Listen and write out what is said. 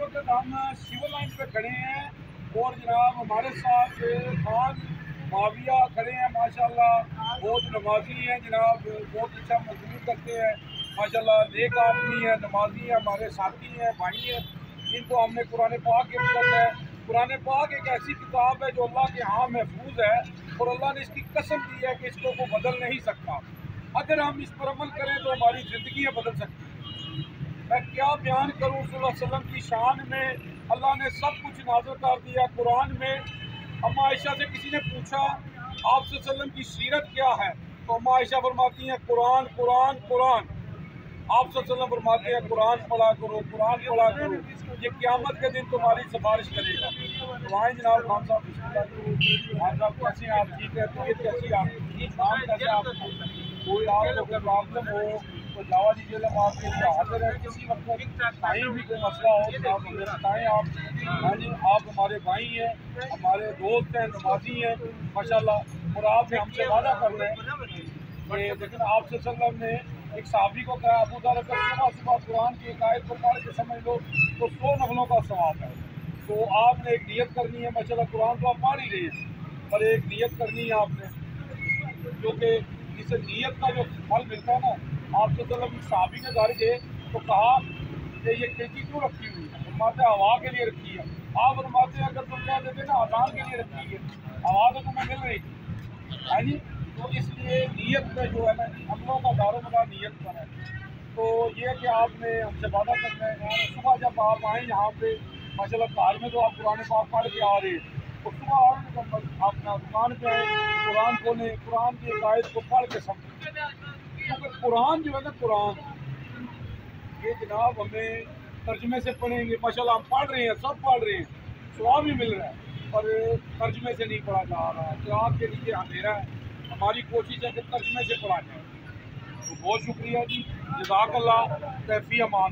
वक्त हम civil line पे खड़े हैं और जनाब हमारे साथ खान माविया खड़े हैं। माशाल्लाह बहुत नमाजी हैं जनाब, बहुत अच्छा मजदूर करते हैं माशाल्लाह, नेक आदमी है, नमाजी है, हमारे साथी हैं, भाई हैं। इनको हमने कुरान पाक के अंदर है। कुरान पाक एक ऐसी किताब है जो अल्लाह के यहाँ महफूज है और अल्लाह ने इसकी कसम दी है कि इसको कोई बदल नहीं सकता। अगर हम इस पर अमल करें तो हमारी ज़िंदगियाँ बदल सकती हैं। मैं क्या बयान करूँ सल्लल्लाहु अलैहि वसल्लम की शान में। अल्लाह ने सब कुछ नाज़िल कर दिया कुरान में। अम्मा आयशा से किसी ने पूछा आप सल्लल्लाहु अलैहि वसल्लम की सीरत क्या है, तो अम्मा आयशा फरमाती हैं कुरान कुरान कुरान। आप सल्लल्लाहु अलैहि वसल्लम फरमाते हैं कुरान पढ़ा करो, कुरान पढ़ा करो, ये क़यामत के दिन तुम्हारी सिफारिश करेगा। तो आए जनाब खान साहब, खान साहब कैसे हैं आप? ठीक है, तबीयत कैसी है आपकी? नाम कैसे आपका? कोई आपको कोई प्रॉब्लम हो तो जावा जी जेल आपके लिए हाजिर है। किसी वक्त कहीं भी कोई मसला हो तो आप हमें बताएँ। आप हाँ जी, आप हमारे भाई हैं, हमारे दोस्त हैं, नमाजी हैं माशाल्लाह। और आपने हमसे वादा करना है कि लेकिन आप सल्लल्लाहु अलैहि वसल्लम ने एक साहबी को कहा अबू दर अगर सुबह सुबह कुरान की एक आयत को पढ़ के समझ लो तो 100 नफलों का सवाब है। तो आपने एक नियत करनी है माशाल्लाह। कुरान तो आप पढ़ ही रहे हैं पर एक नियत करनी है आपने, क्योंकि इस नियत का जो फल मिलता है ना। आप सल्लल्लाहु साहबी के घर गए तो कहा कि ये खिड़की क्यों रखी हुई है? फरमाते हवा के लिए रखी है। आप फरमाते अगर तुम कह देते ना आजान के लिए रखी है, हवा तो तुम्हें मिल रही है जी। तो इसलिए नीयत में जो है ना, अमलों का दारोमदार नीयत पर है। तो ये कि आपने हमसे वादा करना है सुबह जब आप आएँ यहाँ पे माशाल्लाह, कार में तो आप कुरान पाक पढ़ के आ रहे हैं तो सुबह आने तो अपना दुकान पे आए, कुरान खोलें, कुरान की एक आयत को पढ़ के समझें। क्योंकि कुरान जो है ना, कुरान ये जनाब हमें तर्जमे से पढ़ेंगे माशाल्लाह, हम पढ़ रहे हैं, सब पढ़ रहे हैं, सवाब भी मिल रहा है, पर तर्जमे से नहीं पढ़ा जा रहा है। कुरान के नीचे अंधेरा है, हमारी कोशिश है कि तर्जमे से पढ़ा जाए। तो बहुत शुक्रिया जी, जज़ाकल्लाह, कैफी अमान।